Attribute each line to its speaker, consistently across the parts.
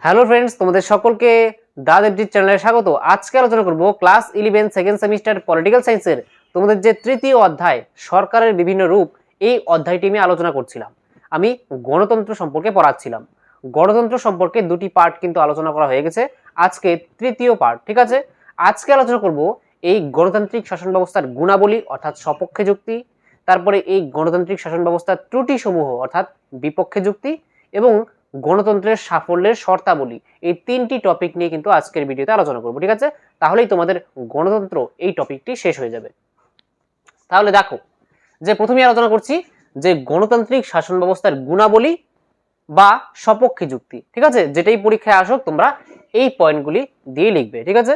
Speaker 1: Hello friends, তোমাদের সকলকে দা দেবজিৎ চ্যানেলে স্বাগত। আজকে আলোচনা করব ক্লাস 11 সেকেন্ড সেমিস্টার পলিটিক্যাল সায়েন্সের তোমাদের যে তৃতীয় অধ্যায় সরকারের বিভিন্ন রূপ, এই অধ্যায়টি আমি আলোচনা করছিলাম। আমি গণতন্ত্র সম্পর্কে পড়াচ্ছিলাম। গণতন্ত্র সম্পর্কে দুটি পার্ট কিন্তু আলোচনা করা হয়ে গেছে, আজকে তৃতীয় পার্ট। ঠিক আছে, আজকে আলোচনা করব এই গণতান্ত্রিক শাসন ব্যবস্থার গুণাবলী অর্থাৎ সপক্ষে যুক্তি, তারপরে এই গণতান্ত্রিক শাসন ব্যবস্থার ত্রুটি সমূহ অর্থাৎ বিপক্ষে যুক্তি, এবং গণতন্ত্রের সাফল্যের শর্তাবলী। এই তিনটি টপিক নিয়ে কিন্তু আজকের ভিডিওতে আলোচনা করব। ঠিক আছে, তাহলেই তোমাদের গণতন্ত্র এই টপিকটি শেষ হয়ে যাবে। তাহলে দেখো, যে প্রথমে আলোচনা করছি যে গণতান্ত্রিক শাসন ব্যবস্থার গুণাবলী বা সপক্ষে যুক্তি। ঠিক আছে, যেটাই পরীক্ষায় আসুক তোমরা এই পয়েন্টগুলি দিয়ে লিখবে। ঠিক আছে,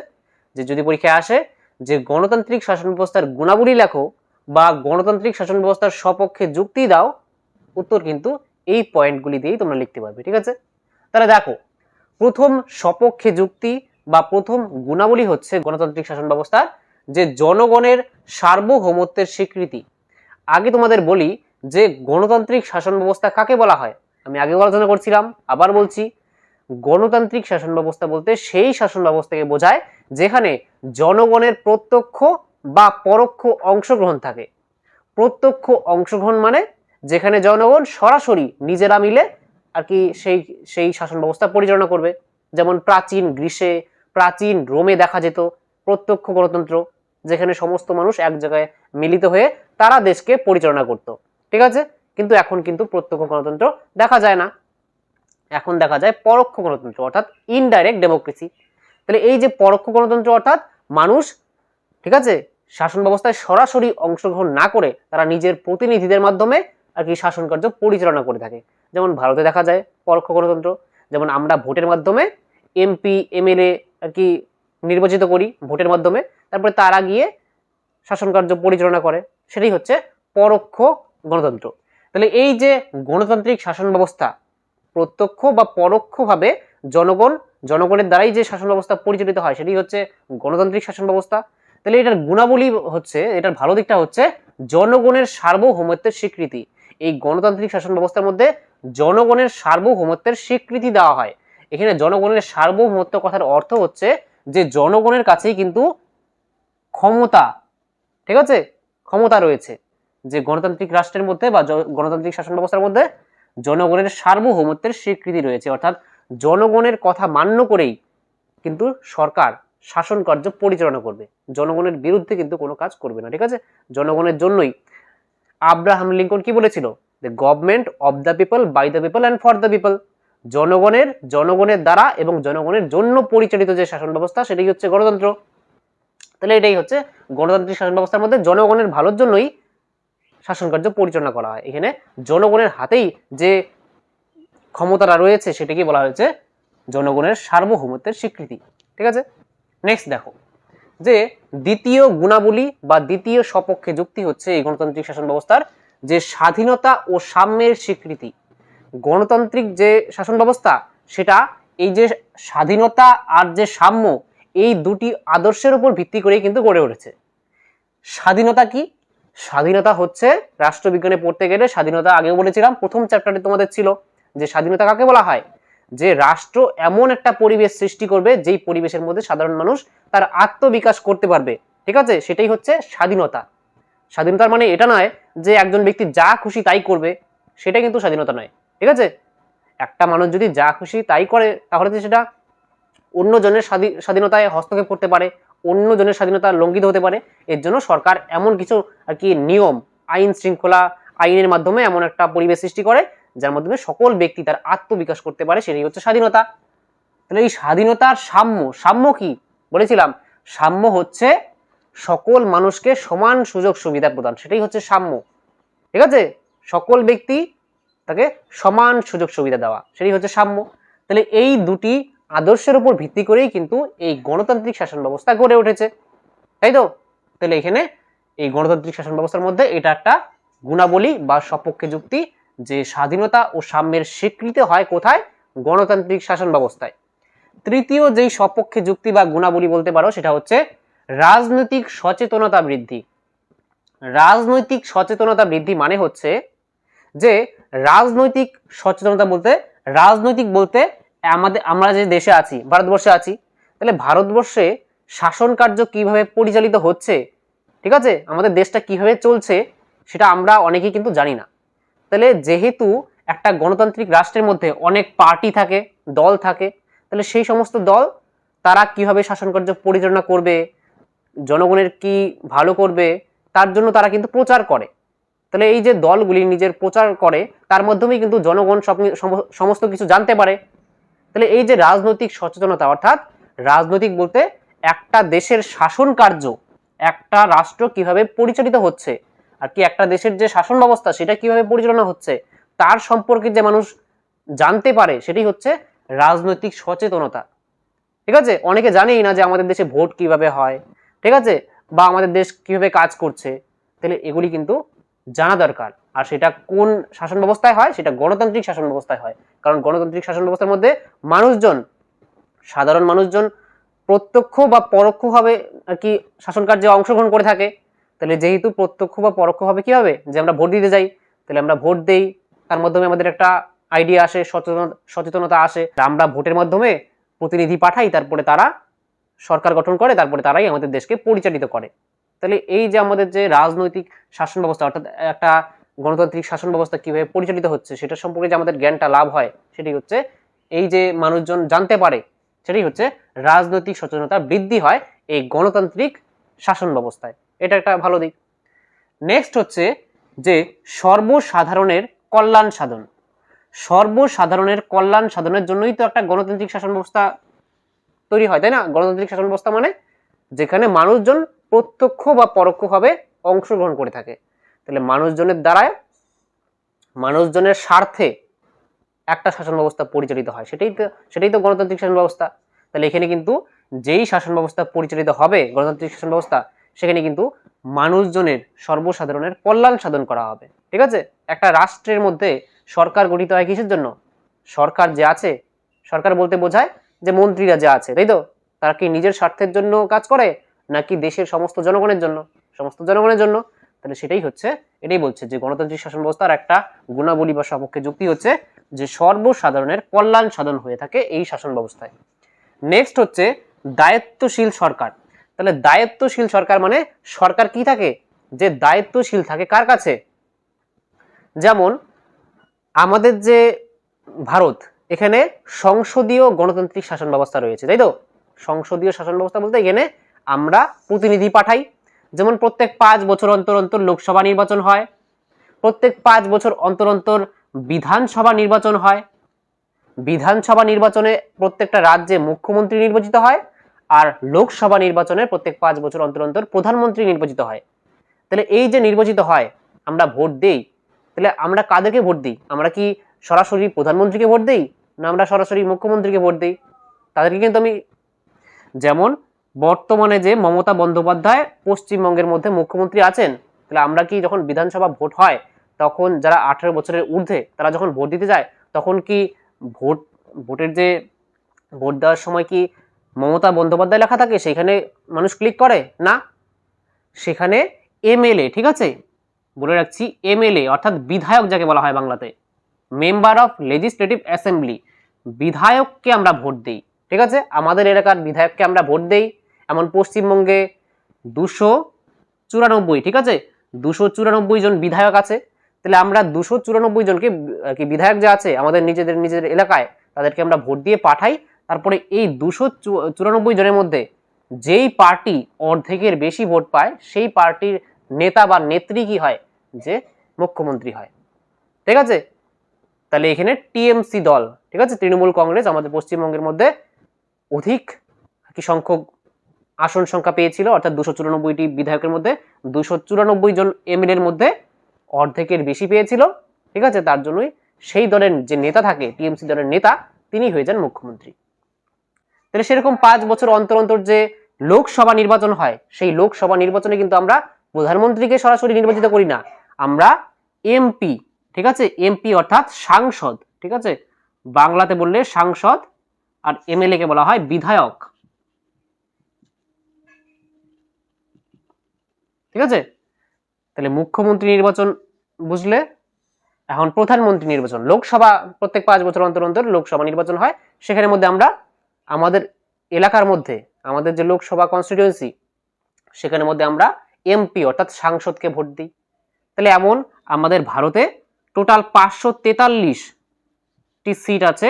Speaker 1: যে যদি পরীক্ষায় আসে যে গণতান্ত্রিক শাসন ব্যবস্থার গুণাবলী লেখো বা গণতান্ত্রিক শাসন ব্যবস্থার সপক্ষে যুক্তি দাও, উত্তর কিন্তু এই পয়েন্টগুলি দিয়েই তোমরা লিখতে পারবে। ঠিক আছে, তাহলে দেখো, প্রথম সপক্ষে যুক্তি বা প্রথম গুণাবলী হচ্ছে গণতান্ত্রিক শাসন ব্যবস্থার যে জনগণের সার্বভৌমত্বের স্বীকৃতি। আগে তোমাদের বলি যে গণতান্ত্রিক শাসন ব্যবস্থা কাকে বলা হয়। আমি আগেও আলোচনা করছিলাম, আবার বলছি, গণতান্ত্রিক শাসন ব্যবস্থা বলতে সেই শাসন ব্যবস্থাকে বোঝায় যেখানে জনগণের প্রত্যক্ষ বা পরোক্ষ অংশগ্রহণ থাকে। প্রত্যক্ষ অংশগ্রহণ মানে যেখানে জনগণ সরাসরি নিজেরা মিলে আর কি সেই শাসন ব্যবস্থা পরিচালনা করবে। যেমন প্রাচীন গ্রীসে, প্রাচীন রোমে দেখা যেত প্রত্যক্ষ গণতন্ত্র, যেখানে সমস্ত মানুষ এক জায়গায় মিলিত হয়ে তারা দেশকে পরিচালনা করত। ঠিক আছে, কিন্তু এখন কিন্তু প্রত্যক্ষ গণতন্ত্র দেখা যায় না, এখন দেখা যায় পরোক্ষ গণতন্ত্র অর্থাৎ ইনডাইরেক্ট ডেমোক্রেসি। তাহলে এই যে পরোক্ষ গণতন্ত্র অর্থাৎ মানুষ, ঠিক আছে, শাসন ব্যবস্থায় সরাসরি অংশগ্রহণ না করে তারা নিজের প্রতিনিধিদের মাধ্যমে আর কি শাসন কার্য পরিচালনা করে থাকে। যেমন ভারতে দেখা যায় পরোক্ষ গণতন্ত্র, যেমন আমরা ভোটের মাধ্যমে এমপি এমএলএ আর কি নির্বাচিত করি ভোটের মাধ্যমে, তারপরে তারা গিয়ে শাসন কার্য পরিচালনা করে, সেটাই হচ্ছে পরোক্ষ গণতন্ত্র। তাহলে এই যে গণতান্ত্রিক শাসন ব্যবস্থা প্রত্যক্ষ বা পরোক্ষভাবে জনগণের দ্বারাই যে শাসন ব্যবস্থা পরিচালিত হয়, সেটাই হচ্ছে গণতান্ত্রিক শাসন ব্যবস্থা। তাহলে এটার গুণাবলী হচ্ছে, এটার ভালো দিকটা হচ্ছে জনগণের সার্বভৌমত্বের স্বীকৃতি। এই গণতান্ত্রিক শাসন ব্যবস্থার মধ্যে জনগণের সার্বভৌমত্বের স্বীকৃতি দেওয়া হয়। এখানে জনগণের সার্বভৌমত্ব কথার অর্থ হচ্ছে যে জনগণের কাছেই কিন্তু ক্ষমতা, ঠিক আছে, ক্ষমতা রয়েছে। যে গণতান্ত্রিক রাষ্ট্রের মধ্যে বা গণতান্ত্রিক শাসন ব্যবস্থার মধ্যে জনগণের সার্বভৌমত্বের স্বীকৃতি রয়েছে, অর্থাৎ জনগণের কথা মান্য করেই কিন্তু সরকার শাসন কার্য পরিচালনা করবে, জনগণের বিরুদ্ধে কিন্তু কোনো কাজ করবে না। ঠিক আছে, জনগণের জন্যই। আব্রাহাম লিঙ্কন কি বলেছিল? The government of the people, by the people and for the people. জনগণের দ্বারা এবং জনগণের জন্য পরিচালিত যে শাসন ব্যবস্থা, সেটাই হচ্ছে গণতন্ত্র। তাহলে এটাই হচ্ছে গণতান্ত্রিক শাসন ব্যবস্থার মধ্যে জনগণের ভালোর জন্যই শাসন কার্য পরিচালনা করা হয়। এখানে জনগণের হাতেই যে ক্ষমতাটা রয়েছে সেটাকে বলা হয়েছে জনগণের সার্বভৌমত্বের স্বীকৃতি। ঠিক আছে, নেক্সট দেখো, যে দ্বিতীয় গুণাবলী বা দ্বিতীয় সপক্ষে যুক্তি হচ্ছে এই গণতান্ত্রিক শাসন ব্যবস্থার যে স্বাধীনতা ও সাম্যের স্বীকৃতি। গণতান্ত্রিক যে শাসন ব্যবস্থা, সেটা এই যে স্বাধীনতা আর যে সাম্য, এই দুটি আদর্শের উপর ভিত্তি করেই কিন্তু গড়ে উঠেছে। স্বাধীনতা কি? স্বাধীনতা হচ্ছে, রাষ্ট্রবিজ্ঞানে পড়তে গেলে স্বাধীনতা আগেও বলেছিলাম, প্রথম চ্যাপ্টারে তোমাদের ছিল যে স্বাধীনতা কাকে বলা হয়, যে রাষ্ট্র এমন একটা পরিবেশ সৃষ্টি করবে যেই পরিবেশের মধ্যে সাধারণ মানুষ তার আত্মবিকাশ করতে পারবে। ঠিক আছে, সেটাই হচ্ছে স্বাধীনতা। স্বাধীনতার মানে এটা নয় যে একজন ব্যক্তি যা খুশি তাই করবে, সেটা কিন্তু স্বাধীনতা নয়। ঠিক আছে, একটা মানুষ যদি যা খুশি তাই করে, তাহলে সেটা অন্যজনের স্বাধীনতায় হস্তক্ষেপ করতে পারে, অন্যজনের স্বাধীনতা লঙ্ঘিত হতে পারে। এর জন্য সরকার এমন কিছু আর কি নিয়ম, আইন শৃঙ্খলা, আইনের মাধ্যমে এমন একটা পরিবেশ সৃষ্টি করে যার মাধ্যমে সকল ব্যক্তি তার আত্মবিকাশ করতে পারে, সেটাই হচ্ছে স্বাধীনতা। তাহলে এই স্বাধীনতার সাম্য কি বলেছিলাম? সাম্য হচ্ছে সকল মানুষকে সমান সুযোগ সুবিধা প্রদান, সেটাই হচ্ছে সাম্য। ঠিক আছে, সকল ব্যক্তি তাকে সমান সুযোগ সুবিধা দেওয়া, সেটাই হচ্ছে সাম্য। তাহলে এই দুটি আদর্শের উপর ভিত্তি করেই কিন্তু এই গণতান্ত্রিক শাসন ব্যবস্থা গড়ে উঠেছে, তাই তো? তাহলে এখানে এই গণতান্ত্রিক শাসন ব্যবস্থার মধ্যে এটা একটা গুণাবলী বা সপক্ষে যুক্তি, যে স্বাধীনতা ও সাম্যের স্বীকৃতি হয় কোথায়? গণতান্ত্রিক শাসন ব্যবস্থায়। তৃতীয় যেই সপক্ষে যুক্তি বা গুণাবলী বলতে পারো, সেটা হচ্ছে রাজনৈতিক সচেতনতা বৃদ্ধি। রাজনৈতিক সচেতনতা বৃদ্ধি মানে হচ্ছে যে রাজনৈতিক সচেতনতা বলতে, রাজনৈতিক বলতে আমরা যে দেশে আছি, ভারতবর্ষে আছি, তাহলে ভারতবর্ষে শাসন কার্য কিভাবে পরিচালিত হচ্ছে, ঠিক আছে, আমাদের দেশটা কিভাবে চলছে, সেটা আমরা অনেকেই কিন্তু জানি না। তাহলে যেহেতু একটা গণতান্ত্রিক রাষ্ট্রের মধ্যে অনেক পার্টি থাকে, দল থাকে, তাহলে সেই সমস্ত দল তারা কিভাবে শাসন কার্য পরিচালনা করবে, জনগণের কি ভালো করবে, তার জন্য তারা কিন্তু প্রচার করে। তাহলে এই যে দলগুলি নিজের প্রচার করে, তার মাধ্যমেই কিন্তু জনগণ সমস্ত কিছু জানতে পারে। তাহলে এই যে রাজনৈতিক সচেতনতা, অর্থাৎ রাজনৈতিক বলতে একটা দেশের শাসন কার্য, একটা রাষ্ট্র কিভাবে পরিচালিত হচ্ছে, আর কি একটা দেশের যে শাসন ব্যবস্থা সেটা কিভাবে পরিচালনা হচ্ছে, তার সম্পর্কে যে মানুষ জানতে পারে, সেটাই হচ্ছে রাজনৈতিক সচেতনতা। ঠিক আছে, অনেকে জানেই না যে আমাদের দেশে ভোট কিভাবে হয়, ঠিক আছে, বা আমাদের দেশ কিভাবে কাজ করছে। তাহলে এগুলি কিন্তু জানা দরকার। আর সেটা কোন শাসন ব্যবস্থায় হয়, সেটা গণতান্ত্রিক শাসন ব্যবস্থায় হয়। কারণ গণতান্ত্রিক শাসন ব্যবস্থার মধ্যে মানুষজন, সাধারণ মানুষজন প্রত্যক্ষ বা পরোক্ষভাবে আর কি শাসন কার্যে অংশগ্রহণ করে থাকে। তাহলে যেহেতু প্রত্যক্ষ বা পরোক্ষভাবে কি হবে, যে আমরা ভোট দিতে যাই, তাহলে আমরা ভোট দেই, তার মাধ্যমে আমাদের একটা আইডিয়া আসে, সচেতনতা আসে, আমরা ভোটের মাধ্যমে প্রতিনিধি পাঠাই, তারপরে তারা সরকার গঠন করে, তারপরে তারাই আমাদের দেশকে পরিচালিত করে। তাহলে এই যে আমাদের যে রাজনৈতিক শাসন ব্যবস্থা, অর্থাৎ একটা গণতান্ত্রিক শাসন ব্যবস্থা কিভাবে পরিচালিত হচ্ছে, সেটা সম্পর্কে যে আমাদের জ্ঞানটা লাভ হয়, সেটি হচ্ছে এই যে মানুষজন জানতে পারে, সেটাই হচ্ছে রাজনৈতিক সচেতনতা বৃদ্ধি হয় এই গণতান্ত্রিক শাসন ব্যবস্থায়। এটা একটা ভালো দিক। নেক্সট হচ্ছে যে সর্বসাধারণের কল্যাণ সাধন। সর্বসাধারণের কল্যাণ সাধনের জন্যই তো একটা গণতান্ত্রিক শাসন ব্যবস্থা তৈরি হয়, তাই না? গণতান্ত্রিক শাসন ব্যবস্থা মানে যেখানে মানুষজন প্রত্যক্ষ বা পরোক্ষভাবে অংশগ্রহণ করে থাকে। তাহলে মানুষজনের দ্বারায়, মানুষজনের স্বার্থে একটা শাসন ব্যবস্থা পরিচালিত হয়, সেটাই তো গণতান্ত্রিক শাসন ব্যবস্থা। তাহলে এখানে কিন্তু যেই শাসন ব্যবস্থা পরিচালিত হবে, গণতান্ত্রিক শাসন ব্যবস্থা, সেখানে কিন্তু মানুষজনের, সর্বসাধারণের কল্যাণ সাধন করা হবে। ঠিক আছে, একটা রাষ্ট্রের মধ্যে সরকার গঠিত হয় কিসের জন্য? সরকার যে আছে, সরকার বলতে বোঝায় যে মন্ত্রীরা যে আছে, তাই তো, তারা কি নিজের স্বার্থের জন্য কাজ করে, নাকি দেশের সমস্ত জনগণের জন্য? সমস্ত জনগণের জন্য। তাহলে সেটাই হচ্ছে, এটাই বলছে যে গণতান্ত্রিক শাসন ব্যবস্থার একটা গুণাবলী বা সপক্ষে যুক্তি হচ্ছে যে সর্বসাধারণের কল্যাণ সাধন হয়ে থাকে এই শাসন ব্যবস্থায়। নেক্সট হচ্ছে দায়িত্বশীল সরকার। তাহলে দায়িত্বশীল সরকার মানে সরকার কি থাকে, যে দায়িত্বশীল থাকে কার কাছে? যেমন আমাদের যে ভারত, এখানে সংসদীয় গণতান্ত্রিক শাসন ব্যবস্থা রয়েছে, তাই তো। সংসদীয় শাসন ব্যবস্থা বলতে এখানে আমরা প্রতিনিধি পাঠাই। যেমন প্রত্যেক 5 বছর অন্তর অন্তর লোকসভা নির্বাচন হয়, প্রত্যেক 5 বছর অন্তর অন্তর বিধানসভা নির্বাচন হয়। বিধানসভা নির্বাচনে প্রত্যেকটা রাজ্যে মুখ্যমন্ত্রী নির্বাচিত হয়, আর লোকসভা নির্বাচনে প্রত্যেক 5 বছর অন্তর অন্তর প্রধানমন্ত্রী নির্বাচিত হয়। তাহলে এই যে নির্বাচিত হয়, আমরা ভোট দেই, তাহলে আমরা কাদেরকে ভোট দিই? আমরা কি সরাসরি প্রধানমন্ত্রীকে ভোট দেই, না আমরা সরাসরি মুখ্যমন্ত্রীকে ভোট দিই? তাদেরকে কিন্তু আমি, যেমন বর্তমানে যে মমতা বন্দ্যোপাধ্যায় পশ্চিমবঙ্গের মধ্যে মুখ্যমন্ত্রী আছেন, তাহলে আমরা কি যখন বিধানসভা ভোট হয়, তখন যারা 18 বছরের ঊর্ধ্বে তারা যখন ভোট দিতে যায়, তখন কি ভোটের যে ভোট দেওয়ার সময় কি মমতা বন্দ্যোপাধ্যায় লেখা থাকে, সেখানে মানুষ ক্লিক করে না, সেখানে এমএলএ, ঠিক আছে, বলে রাখছি, এমএলএ অর্থাৎ বিধায়ক যাকে বলা হয় বাংলাতে, মেম্বার অফ লেজিসলেটিভ অ্যাসেম্বলি, বিধায়ককে আমরা ভোট দিই। ঠিক আছে, আমাদের এলাকার বিধায়ককে আমরা ভোট দেই। এমন পশ্চিমবঙ্গে 294, ঠিক আছে, 294 জন বিধায়ক আছে। তাহলে আমরা 294 জনকে কি বিধায়ক যে আছে আমাদের নিজেদের এলাকায়, তাদেরকে আমরা ভোট দিয়ে পাঠাই। তারপরে এই 294 জনের মধ্যে যেই পার্টি অর্ধেকের বেশি ভোট পায়, সেই পার্টির নেতা বা নেত্রী কি হয়, যে মুখ্যমন্ত্রী হয়। ঠিক আছে, তাহলে এখানে টিএমসি দল, ঠিক আছে, তৃণমূল কংগ্রেস আমাদের পশ্চিমবঙ্গের মধ্যে অধিক কি সংখ্যক আসন সংখ্যা পেয়েছিল, অর্থাৎ 294টি বিধায়কের মধ্যে 294 জন এমএলএর মধ্যে অর্ধেকের বেশি পেয়েছিল। ঠিক আছে, তার জন্যই সেই দলের যে নেতা থাকে, টিএমসি দলের নেতা, তিনি হয়ে যান মুখ্যমন্ত্রী। তাহলে সেরকম 5 বছর অন্তর অন্তর যে লোকসভা নির্বাচন হয়, সেই লোকসভা নির্বাচনে কিন্তু আমরা প্রধানমন্ত্রীকে সরাসরি নির্বাচিত করি না, আমরা এমপি, ঠিক আছে, এমপি অর্থাৎ সাংসদ, ঠিক আছে, বাংলাতে বললে সাংসদ, আর এমএলএ কে বলা হয় বিধায়ক। ঠিক আছে, তাহলে মুখ্যমন্ত্রী নির্বাচন বুঝলে। এখন প্রধানমন্ত্রী নির্বাচন, লোকসভা প্রত্যেক 5 বছর অন্তর অন্তর লোকসভা নির্বাচন হয়, সেখানের মধ্যে আমরা আমাদের এলাকার মধ্যে আমাদের যে লোকসভা কনস্টিটিউয়েন্সি সেখানের মধ্যে আমরা এমপি অর্থাৎ সাংসদকে ভোট দিই। তাহলে এমন আমাদের ভারতে টোটাল 543টি সিট আছে,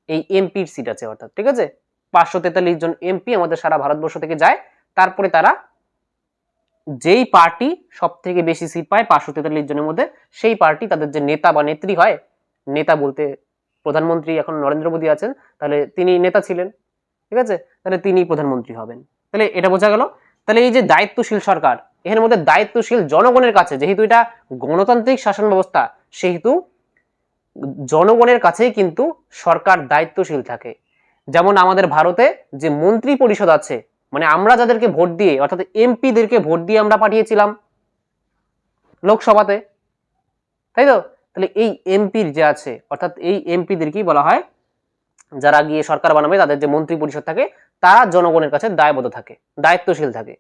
Speaker 1: এই এমপির সিট আছে অর্থাৎ, ঠিক আছে, 543 জন এমপি আমাদের সারা ভারতবর্ষ থেকে যায়। তারপরে তারা যেই পার্টি সব থেকে বেশি সিট পায় 543 জনের মধ্যে, সেই পার্টি তাদের যে নেতা বা নেত্রী হয়, নেতা বলতে প্রধানমন্ত্রী এখন নরেন্দ্র মোদী আছেন, তাহলে তিনি নেতা ছিলেন, ঠিক আছে, তাহলে তিনি প্রধানমন্ত্রী হবেন। তাহলে এটা বোঝা গেল। তাহলে এই যে দায়িত্বশীল সরকার, এর মধ্যে দায়িত্বশীল জনগণের কাছে, যেহেতু এটা গণতান্ত্রিক শাসন ব্যবস্থা, সেহেতু জনগণের কাছেই কিন্তু সরকার দায়িত্বশীল থাকে। যেমন আমাদের ভারতে যে মন্ত্রী পরিষদ আছে, মানে আমরা যাদেরকে ভোট দিয়ে অর্থাৎ এমপিদেরকে ভোট দিয়ে আমরা পাঠিয়েছিলাম লোকসভাতে, তাই তো? তাহলে এই এমপির যে আছে অর্থাৎ এই এমপিদেরকেই বলা হয়, যারা গিয়ে সরকার বানাবে, তাদের যে মন্ত্রী পরিষদ থাকে, তারা জনগণের কাছে দায়বদ্ধ থাকে, দায়িত্বশীল থাকে।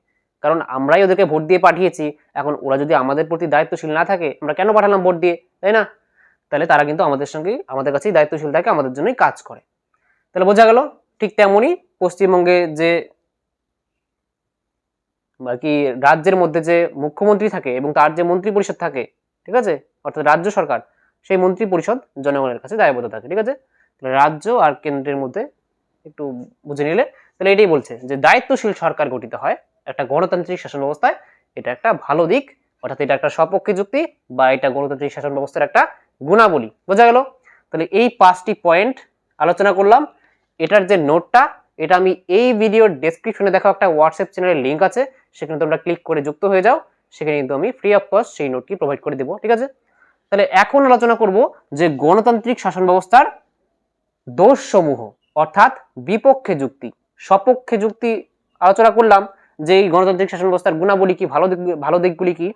Speaker 1: কারণ আমরাই ওদেরকে ভোট দিয়ে পাঠিয়েছি, এখন ওরা যদি আমাদের প্রতি দায়িত্বশীল না থাকে, আমরা কেন পাঠালাম ভোট দিয়ে, তাই না? তাহলে তারা কিন্তু আমাদের কাছেই দায়িত্বশীল থাকে, আমাদের জন্যই কাজ করে। তাহলে বোঝা গেল। ঠিক তেমনই পশ্চিমবঙ্গে যে কি রাজ্যের মধ্যে যে মুখ্যমন্ত্রী থাকে এবং তার যে মন্ত্রী পরিষদ থাকে, ঠিক আছে, অর্থাৎ রাজ্য সরকার, সেই মন্ত্রী পরিষদ জনগণের কাছে দায়বদ্ধ থাকে, ঠিক আছে। তাহলে রাজ্য আর কেন্দ্রের মধ্যে একটু বুঝে নিলে, তাহলে এটাই বলছে যে দায়িত্বশীল সরকার গঠিত হয় একটা গণতান্ত্রিক শাসন ব্যবস্থায়। এটা একটা ভালো দিক, অর্থাৎ এটা একটা সপক্ষে যুক্তি বা এটা গণতান্ত্রিক শাসন ব্যবস্থার একটা গুণাবলী। বোঝা গেল? তাহলে এই 5টি পয়েন্ট আলোচনা করলাম। এটার যে নোটটা, এটা আমি এই ভিডিওর ডেসক্রিপশনে দেখা একটা হোয়াটসঅ্যাপ চ্যানেলের লিঙ্ক আছে, সেখানে তোমরা ক্লিক করে যুক্ত হয়ে যাও, সেখানে কিন্তু আমি ফ্রি অফ কস্ট সেই নোটটি প্রোভাইড করে দেবো, ঠিক আছে। তাহলে এখন আলোচনা করব যে গণতান্ত্রিক শাসন ব্যবস্থার দোষ সমূহ, অর্থাৎ বিপক্ষে যুক্তি। সপক্ষে যুক্তি আলোচনা করলাম যে এই গণতান্ত্রিক শাসন ব্যবস্থার গুণাবলী কি, ভালো দিকগুলি কি।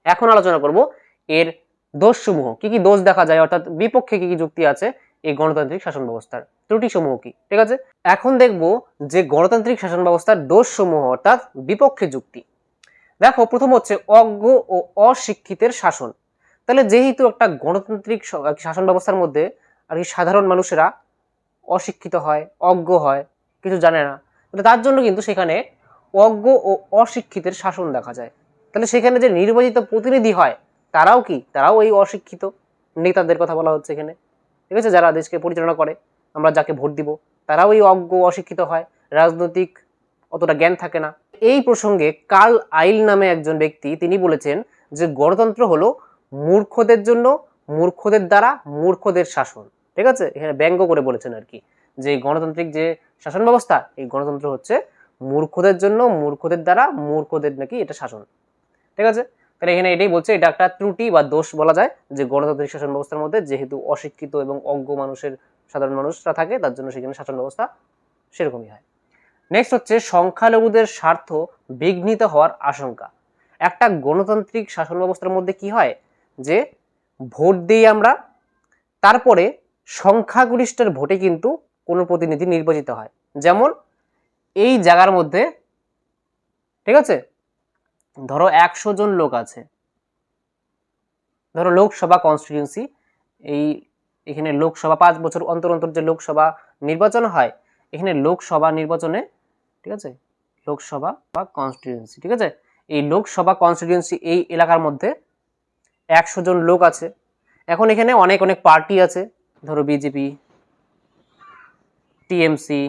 Speaker 1: এখন আলোচনা করব এর দোষ সমূহ, কি কি দোষ দেখা যায়, অর্থাৎ বিপক্ষে কি কি যুক্তি আছে এই গণতান্ত্রিক শাসন ব্যবস্থার, ত্রুটি সমূহ কি, ঠিক আছে। এখন দেখব যে গণতান্ত্রিক শাসন ব্যবস্থার দোষ সমূহ অর্থাৎ বিপক্ষে যুক্তি। দেখো, প্রথম হচ্ছে অজ্ঞ ও অশিক্ষিতের শাসন। তাহলে যেহেতু একটা গণতান্ত্রিক শাসন ব্যবস্থার মধ্যে আর কি সাধারণ মানুষেরা অশিক্ষিত হয়, অজ্ঞ হয়, কিছু জানে না, তাহলে তার জন্য কিন্তু সেখানে অজ্ঞ ও অশিক্ষিতের শাসন দেখা যায়। তাহলে সেখানে যে নির্বাচিত প্রতিনিধি হয়, তারাও এই অশিক্ষিত নেতাদের কথা বলা হচ্ছে এখানে, ঠিক আছে, যারা দেশকে পরিচালনা করে, আমরা যাকে ভোট দিব, তারাও এই অজ্ঞ অশিক্ষিত হয়, রাজনৈতিক অতটা জ্ঞান থাকে না। এই প্রসঙ্গে কার্ল আইল নামে একজন ব্যক্তি, তিনি বলেছেন যে গণতন্ত্র হলো মূর্খদের জন্য, মূর্খদের দ্বারা মূর্খদের শাসন, ঠিক আছে। এখানে ব্যঙ্গ করে বলেছেন আর কি, যে গণতান্ত্রিক যে শাসন ব্যবস্থা, এই গণতন্ত্র হচ্ছে মূর্খদের জন্য, মূর্খদের দ্বারা মূর্খদের নাকি এটা শাসন, ঠিক আছে। তাহলে এখানে এটাই বলছে, এটা একটা ত্রুটি বা দোষ বলা যায় যে গণতান্ত্রিক শাসন ব্যবস্থার মধ্যে যেহেতু অশিক্ষিত এবং অজ্ঞ মানুষের, সাধারণ মানুষরা থাকে, তার জন্য সেখানে শাসন ব্যবস্থা সেরকমই হয়। নেক্সট হচ্ছে সংখ্যালঘুদের স্বার্থ বিঘ্নিত হওয়ার আশঙ্কা। একটা গণতান্ত্রিক শাসন ব্যবস্থার মধ্যে কি হয়, যে ভোট দিই আমরা, তারপরে সংখ্যাগরিষ্ঠের ভোটে কিন্তু কোনো প্রতিনিধি নির্বাচিত হয়। যেমন এই জায়গার মধ্যে, ঠিক আছে, ধরো 100 জন লোক আছে, ধরো লোকসভা কনস্টিটিউয়েন্সি, এখানে লোকসভা 5 বছর অন্তর অন্তর যে লোকসভা নির্বাচন হয়, এখানে লোকসভা নির্বাচনে, ঠিক আছে, লোকসভা বা কনস্টিটিউয়েন্সি, ঠিক আছে, এই লোকসভা কনস্টিটিউয়েন্সি এই এলাকার মধ্যে 100 জন লোক আছে। এখন এখানে অনেক অনেক পার্টি আছে, ধরো BJP, TMC,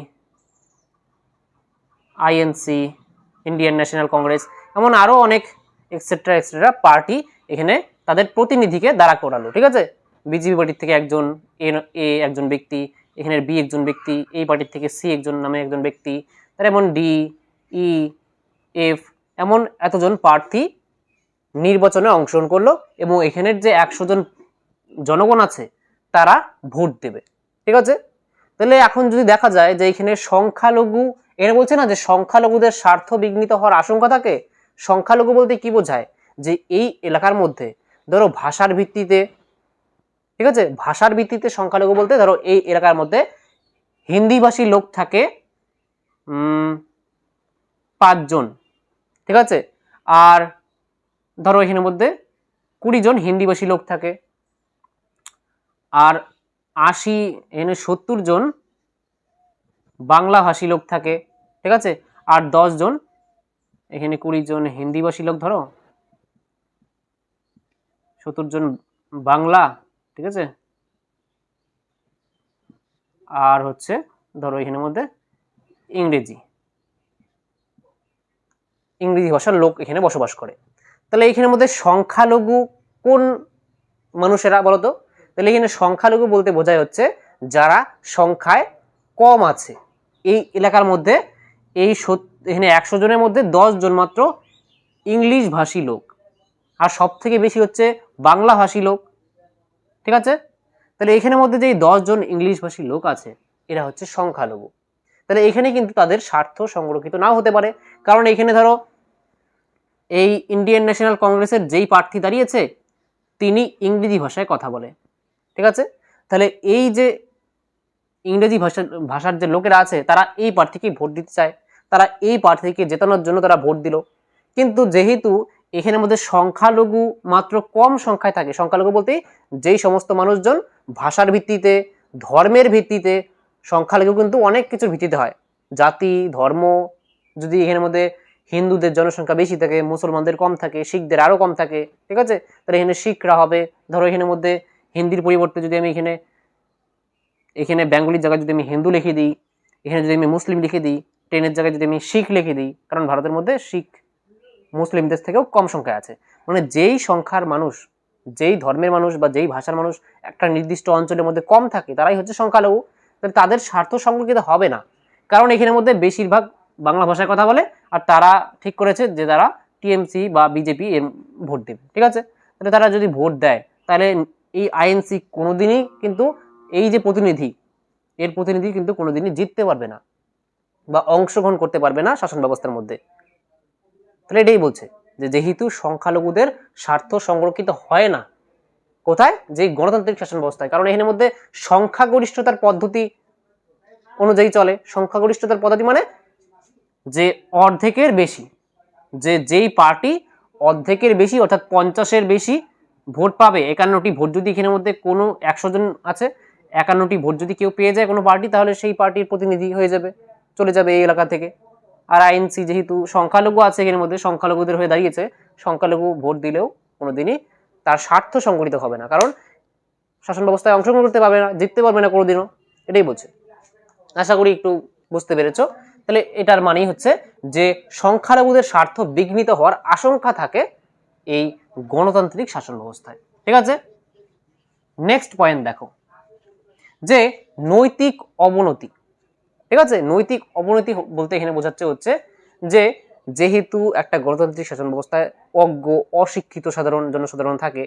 Speaker 1: INC, Indian national Congress, এমন আরো অনেক এক্সেট্রা এক্সেট্রা পার্টি এখানে তাদের প্রতিনিধিকে দাঁড়া করালো, ঠিক আছে। বিজেপি পার্টির থেকে একজন এ একজন ব্যক্তি, এখানে বি একজন ব্যক্তি, এই পার্টির থেকে সি একজন নামে একজন ব্যক্তি, তার এমন ডি, ই, এফ, এমন এতজন প্রার্থী নির্বাচনে অংশগ্রহণ করলো এবং এখানের যে 100 জন জনগণ আছে তারা ভোট দেবে, ঠিক আছে। তাহলে এখন যদি দেখা যায় যে এখানে সংখ্যালঘু, এরা বলছে না যে সংখ্যালঘুদের স্বার্থ বিঘ্নিত হওয়ার আশঙ্কা থাকে। সংখ্যালঘু বলতে কি বোঝায়, যে এই এলাকার মধ্যে ধরো ভাষার ভিত্তিতে, ঠিক আছে, ভাষার ভিত্তিতে সংখ্যালঘু বলতে ধরো এই এলাকার মধ্যে হিন্দিভাষী লোক থাকে 5 জন, ঠিক আছে, আর ধরো এখানের মধ্যে 20 জন হিন্দিভাষী লোক থাকে, আর 80 এখানে 70 জন বাংলাভাষী লোক থাকে, ঠিক আছে, আর 10 জন এখানে 20 জন হিন্দিভাষী লোক, ধরো 70 জন বাংলা, ঠিক আছে, আর হচ্ছে ধরো এখানের মধ্যে ইংরেজি ভাষার লোক এখানে বসবাস করে। তাহলে এখানের মধ্যে সংখ্যালঘু কোন মানুষেরা বলতো? তাহলে এখানে সংখ্যালঘু বলতে বোঝায় হচ্ছে যারা সংখ্যায় কম আছে এই এলাকার মধ্যে। এখানে 100 জনের মধ্যে 10 জন মাত্র ইংলিশ ভাষী লোক, আর সব থেকে বেশি হচ্ছে বাংলা ভাষী লোক, ঠিক আছে। তাহলে এখানের মধ্যে যে 10 জন ইংলিশ ভাষী লোক আছে এরা হচ্ছে সংখ্যালঘু। তাহলে এখানে কিন্তু তাদের স্বার্থ সংরক্ষিত নাও হতে পারে, কারণ এখানে ধরো এই ইন্ডিয়ান ন্যাশনাল কংগ্রেসের যেই প্রার্থী দাঁড়িয়েছে তিনি ইংরেজি ভাষায় কথা বলে, ঠিক আছে। তাহলে এই যে ইংরেজি ভাষার যে লোকেরা আছে তারা এই প্রার্থীকে ভোট দিতে চায়, তারা এই প্রার্থীকে জেতানোর জন্য তারা ভোট দিল। কিন্তু যেহেতু এখানের মধ্যে সংখ্যালঘু মাত্র কম সংখ্যায় থাকে, সংখ্যালঘু বলতে যেই সমস্ত মানুষজন ভাষার ভিত্তিতে, ধর্মের ভিত্তিতে, সংখ্যালঘু কিন্তু অনেক কিছুর ভিত্তিতে হয়, জাতি ধর্ম, যদি এখানের মধ্যে হিন্দুদের জনসংখ্যা বেশি থাকে, মুসলমানদের কম থাকে, শিখদের আরও কম থাকে, ঠিক আছে, তাহলে এখানে শিখরা হবে। ধরো এখানের মধ্যে হিন্দির পরিবর্তে যদি আমি এখানে বেঙ্গলির জায়গায় যদি আমি হিন্দু লিখে দিই, এখানে যদি আমি মুসলিম লিখে দিই, ট্রেনের জায়গায় যদি আমি শিখ লিখে দিই, কারণ ভারতের মধ্যে শিখ মুসলিমদের থেকেও কম সংখ্যায় আছে, মানে যেই সংখ্যার মানুষ, যেই ধর্মের মানুষ বা যেই ভাষার মানুষ একটা নির্দিষ্ট অঞ্চলের মধ্যে কম থাকে তারাই হচ্ছে সংখ্যালঘু। তাহলে তাদের স্বার্থ সংরক্ষিত হবে না, কারণ এখানের মধ্যে বেশিরভাগ বাংলা ভাষায় কথা বলে, আর তারা ঠিক করেছে যে তারা টিএমসি বা বিজেপি এর ভোট দেবে, ঠিক আছে। তাহলে তারা যদি ভোট দেয় তাহলে এই আইএনসি কোনোদিনই কিন্তু এই যে প্রতিনিধি, এর প্রতিনিধি কিন্তু কোনোদিনই জিততে পারবে না বা অংশগ্রহণ করতে পারবে না শাসন ব্যবস্থার মধ্যে। তাহলে এটাই বলছে যে যেহেতু সংখ্যালঘুদের স্বার্থ সংরক্ষিত হয় না, কোথায়? যে গণতান্ত্রিক শাসন ব্যবস্থায়, কারণ এখানের মধ্যে সংখ্যাগরিষ্ঠতার পদ্ধতি অনুযায়ী চলে। সংখ্যাগরিষ্ঠতার পদ্ধতি মানে যে অর্ধেকের বেশি, যেই পার্টি অর্ধেকের বেশি অর্থাৎ 50-এর বেশি ভোট পাবে, 51টি ভোট যদি এখানের মধ্যে কোনো 100 জন আছে, 51টি ভোট যদি কেউ পেয়ে যায় কোনো পার্টি, তাহলে সেই পার্টির প্রতিনিধি হয়ে যাবে, চলে যাবে এই এলাকা থেকে। আর আইএনসি যেহেতু সংখ্যালঘু আছে এখানের মধ্যে, সংখ্যালঘুদের হয়ে দাঁড়িয়েছে, সংখ্যালঘু ভোট দিলেও কোনোদিনই তার স্বার্থ সংগঠিত হবে না, কারণ শাসন ব্যবস্থায় অংশগ্রহণ করতে পারবে না, জিততে পারবে না কোনোদিনও। এটাই বলছে, আশা করি একটু বুঝতে পেরেছো। তাহলে এটার মানেই হচ্ছে যে সংখ্যালঘুদের স্বার্থ বিঘ্নিত হওয়ার আশঙ্কা থাকে এই গণতান্ত্রিক শাসন ব্যবস্থায়, ঠিক আছে। নেক্সট পয়েন্ট দেখো, যে নৈতিক অবনতি, ঠিক আছে। নৈতিক অবনতি বলতে এখানে বোঝাচ্ছে হচ্ছে যে যেহেতু একটা গণতান্ত্রিক শাসন ব্যবস্থায় অজ্ঞ অশিক্ষিত সাধারণ জনসাধারণ থাকে,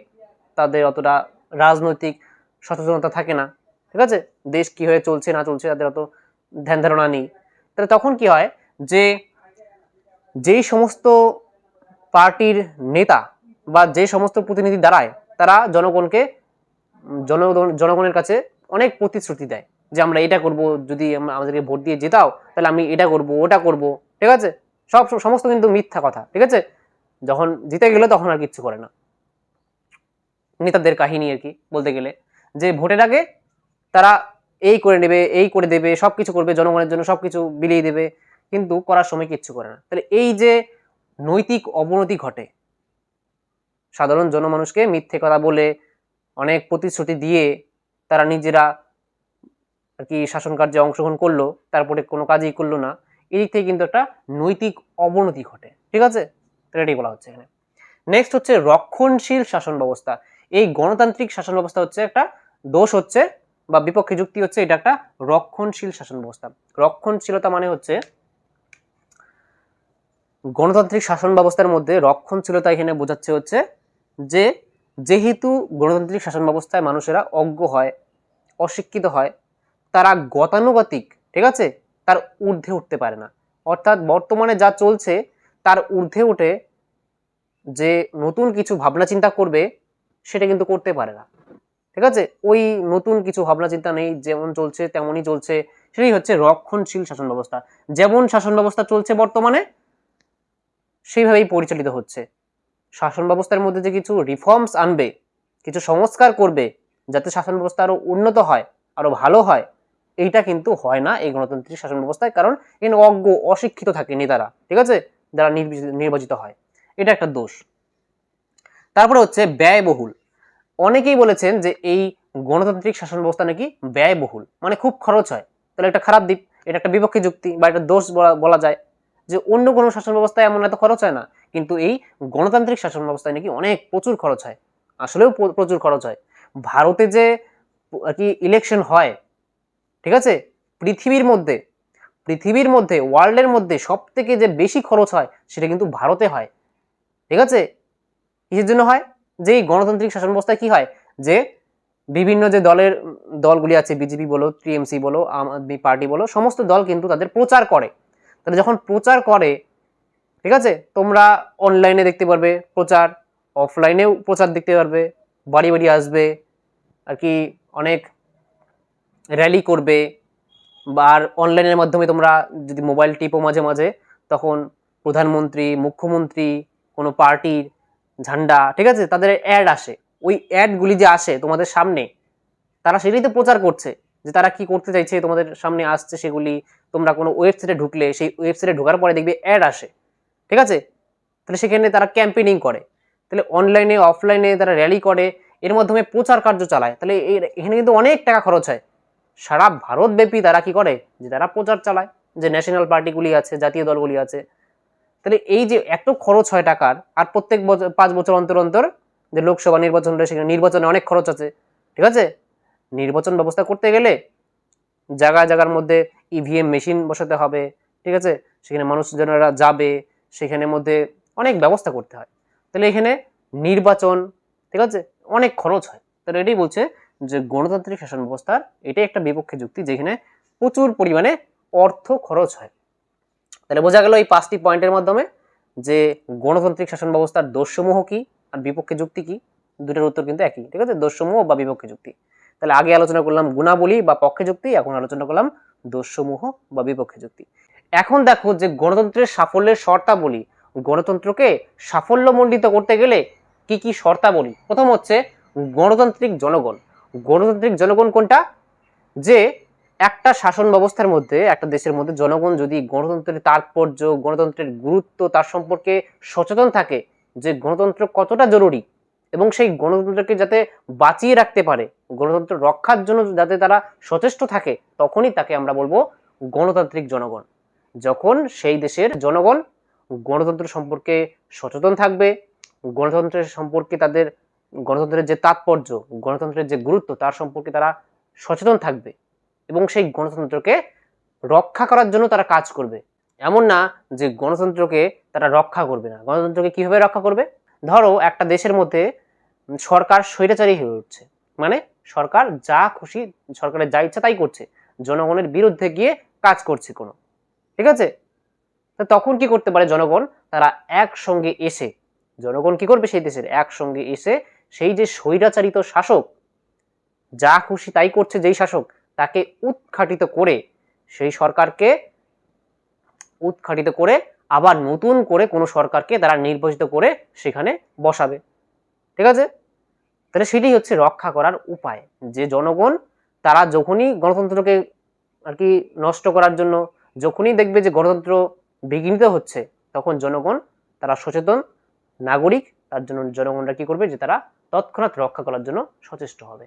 Speaker 1: তাদের অতটা রাজনৈতিক সচেতনতা থাকে না, ঠিক আছে, দেশ কি হয়ে চলছে না চলছে তাদের অত ধ্যান ধারণা নেই। তাহলে তখন কি হয় যে যেই সমস্ত পার্টির নেতা বা যে সমস্ত প্রতিনিধি দাঁড়ায় তারা জনগণের কাছে অনেক প্রতিশ্রুতি দেয় যে আমরা এটা করব, যদি আমাদেরকে ভোট দিয়ে জেতাও তাহলে আমি এটা করব ওটা করব, ঠিক আছে, সমস্ত কিন্তু মিথ্যা কথা, ঠিক আছে। যখন জিতে গেলে তখন আর কিচ্ছু করে না। নেতাদের কাহিনী আর কি বলতে গেলে, যে ভোটের আগে তারা এই করে নেবে, এই করে দেবে, সবকিছু করবে, জনগণের জন্য সবকিছু বিলিয়ে দেবে, কিন্তু করার সময় কিচ্ছু করে না। তাহলে এই যে নৈতিক অবনতি ঘটে, সাধারণ জনমানুষকে মিথ্যে কথা বলে অনেক প্রতিশ্রুতি দিয়ে তারা নিজেরা আর কি শাসন কার্যে অংশগ্রহণ করলো, তারপরে কোনো কাজই করলো না, এই দিক থেকে কিন্তু একটা নৈতিক অবনতি ঘটে, ঠিক আছে। এটাই বলা হচ্ছে এখানে। নেক্সট হচ্ছে রক্ষণশীল শাসন ব্যবস্থা। এই গণতান্ত্রিক শাসন ব্যবস্থা হচ্ছে একটা দোষ হচ্ছে বা বিপক্ষে যুক্তি হচ্ছে এটা একটা রক্ষণশীল শাসন ব্যবস্থা। রক্ষণশীলতা মানে হচ্ছে গণতান্ত্রিক শাসন ব্যবস্থার মধ্যে রক্ষণশীলতা এখানে বোঝাচ্ছে হচ্ছে যে যেহেতু গণতান্ত্রিক শাসন ব্যবস্থায় মানুষেরা অজ্ঞ হয়, অশিক্ষিত হয়, তারা গতানুগতিক, ঠিক আছে, তার ঊর্ধ্বে উঠতে পারে না, অর্থাৎ বর্তমানে যা চলছে তার ঊর্ধ্বে উঠে যে নতুন কিছু ভাবনা চিন্তা করবে সেটা কিন্তু করতে পারে না, ঠিক আছে। ওই নতুন কিছু ভাবনা চিন্তা নেই, যেমন চলছে তেমনই চলছে, সেটাই হচ্ছে রক্ষণশীল শাসন ব্যবস্থা। যেমন শাসন ব্যবস্থা চলছে বর্তমানে সেইভাবেই পরিচালিত হচ্ছে। শাসন ব্যবস্থার মধ্যে যে কিছু রিফর্মস আনবে, কিছু সংস্কার করবে, যাতে শাসন ব্যবস্থা আরো উন্নত হয়, আরো ভালো হয়, এইটা কিন্তু হয় না এই গণতান্ত্রিক শাসন ব্যবস্থায়। কারণ এখানে অজ্ঞ অশিক্ষিত থাকে নেতারা, ঠিক আছে, যারা নির্বাচিত হয়, এটা একটা দোষ। তারপরে হচ্ছে ব্যয়বহুল। অনেকেই বলেছেন যে এই গণতান্ত্রিক শাসন ব্যবস্থা নাকি ব্যয়বহুল, মানে খুব খরচ হয়। তাহলে একটা খারাপ দিক, এটা একটা বিপক্ষে যুক্তি বা একটা দোষ বলা যায়, যে অন্য কোনো শাসন ব্যবস্থায় এমন এত খরচ হয় না, কিন্তু এই গণতান্ত্রিক শাসন ব্যবস্থায় নাকি অনেক প্রচুর খরচ হয়। আসলেও প্রচুর খরচ হয়। ভারতে যে আর কি ইলেকশন হয়, ঠিক আছে, পৃথিবীর মধ্যে ওয়ার্ল্ডের মধ্যে সব থেকে যে বেশি খরচ হয় সেটা কিন্তু ভারতে হয়, ঠিক আছে। কিসের জন্য হয়? যে এই গণতান্ত্রিক শাসন ব্যবস্থায় কি হয়, যে বিভিন্ন যে দলগুলি আছে, বিজেপি বলো, টিএমসি বলো, আম আদমি পার্টি বলো, সমস্ত দল কিন্তু তাদের প্রচার করে। তাহলে যখন প্রচার করে, ঠিক আছে, তোমরা অনলাইনে দেখতে পারবে প্রচার, অফলাইনেও প্রচার দেখতে পারবে, বাড়ি বাড়ি আসবে আর কি, অনেক র্যালি করবে, বা আর অনলাইনের মাধ্যমে তোমরা যদি মোবাইল টিপো মাঝে মাঝে, তখন প্রধানমন্ত্রী, মুখ্যমন্ত্রী, কোনো পার্টির ঝান্ডা, ঠিক আছে, তাদের অ্যাড আসে। ওই অ্যাডগুলি যে আসে তোমাদের সামনে, তারা সেটাই তো প্রচার করছে, যে তারা কি করতে চাইছে তোমাদের সামনে আসছে সেগুলি। তোমরা কোনো ওয়েবসাইটে ঢুকলে, সেই ওয়েবসাইটে ঢোকার পরে দেখবে অ্যাড আসে, ঠিক আছে। তাহলে সেখানে তারা ক্যাম্পেইনিং করে, তাহলে অনলাইনে অফলাইনে তারা র্যালি করে, এর মাধ্যমে প্রচার কার্য চালায়। তাহলে এখানে কিন্তু অনেক টাকা খরচ হয়। সারা ভারতব্যাপী তারা কি করে, যে তারা প্রচার চালায়, যে ন্যাশনাল পার্টিগুলি আছে, জাতীয় দলগুলি আছে। তাহলে এই যে এত খরচ হয় টাকার, আর প্রত্যেক বছর 5 বছর অন্তর অন্তর যে লোকসভা নির্বাচন রয়েছে, সেখানে নির্বাচনে অনেক খরচ আছে, ঠিক আছে। নির্বাচন ব্যবস্থা করতে গেলে জায়গার মধ্যে ইভিএম মেশিন বসাতে হবে, ঠিক আছে, সেখানে মানুষজনেরা যাবে, সেখানের মধ্যে অনেক ব্যবস্থা করতে হয়। তাহলে এখানে নির্বাচন, ঠিক আছে, অনেক খরচ হয়। তাহলে এটাই বলছে যে গণতান্ত্রিক শাসন ব্যবস্থার এটাই একটা বিপক্ষে যুক্তি, যেখানে প্রচুর পরিমাণে অর্থ খরচ হয়। তাহলে বোঝা গেল এই 5টি পয়েন্টের মাধ্যমে যে গণতান্ত্রিক শাসন ব্যবস্থার দোষসমূহ কি আর বিপক্ষে যুক্তি কি। দুটোর উত্তর কিন্তু একই, ঠিক আছে, দোষসমূহ বা বিপক্ষে যুক্তি। তাহলে আগে আলোচনা করলাম গুণাবলী বা পক্ষে যুক্তি, এখন আলোচনা করলাম দোষসমূহ বা বিপক্ষে যুক্তি। এখন দেখো যে গণতন্ত্রের সাফল্যের শর্তাবলী, গণতন্ত্রকে সাফল্যমণ্ডিত করতে গেলে কি কি শর্তাবলী। প্রথম হচ্ছে গণতান্ত্রিক জনগণ। গণতান্ত্রিক জনগণ কোনটা? যে একটা শাসন ব্যবস্থার মধ্যে, একটা দেশের মধ্যে জনগণ যদি গণতন্ত্রের তাৎপর্য, গণতন্ত্রের গুরুত্ব, তার সম্পর্কে সচেতন থাকে, যে গণতন্ত্র কতটা জরুরি, এবং সেই গণতন্ত্রকে যাতে বাঁচিয়ে রাখতে পারে, গণতন্ত্র রক্ষার জন্য যাতে তারা সচেষ্ট থাকে, তখনই তাকে আমরা বলবো গণতান্ত্রিক জনগণ। যখন সেই দেশের জনগণ গণতন্ত্র সম্পর্কে সচেতন থাকবে, গণতন্ত্রের সম্পর্কে তাদের, গণতন্ত্রের যে তাৎপর্য, গণতন্ত্রের যে গুরুত্ব, তার সম্পর্কে তারা সচেতন থাকবে, এবং সেই গণতন্ত্রকে রক্ষা করার জন্য তারা কাজ করবে। এমন না যে গণতন্ত্রকে তারা রক্ষা করবে না। গণতন্ত্রকে কিভাবে রক্ষা করবে? ধরো একটা দেশের মধ্যে সরকার স্বৈরাচারী হয়ে উঠছে, মানে সরকার যা খুশি, সরকারের যা ইচ্ছা তাই করছে, জনগণের বিরুদ্ধে গিয়ে কাজ করছে কোনো, ঠিক আছে। তো তখন কি করতে পারে জনগণ? তারা একসঙ্গে এসে, জনগণ কি করবে, সেই দেশের একসঙ্গে এসে সেই যে স্বৈরাচারিত শাসক, যা খুশি তাই করছে যেই শাসক, তাকে উৎখাটিত করে, সেই সরকারকে উৎখাটিত করে আবার নতুন করে কোনো সরকারকে তারা নির্বাচিত করে সেখানে বসাবে, ঠিক আছে। তাহলে সেটাই হচ্ছে রক্ষা করার উপায়, যে জনগণ তারা যখনই গণতন্ত্রকে আর কি নষ্ট করার জন্য, যখনই দেখবে যে গণতন্ত্র বিঘ্নিত হচ্ছে, তখন জনগণ তারা সচেতন নাগরিক, তার জন্য জনগণরা কি করবে, যে তারা তৎক্ষণাৎ রক্ষা করার জন্য সচেষ্ট হবে।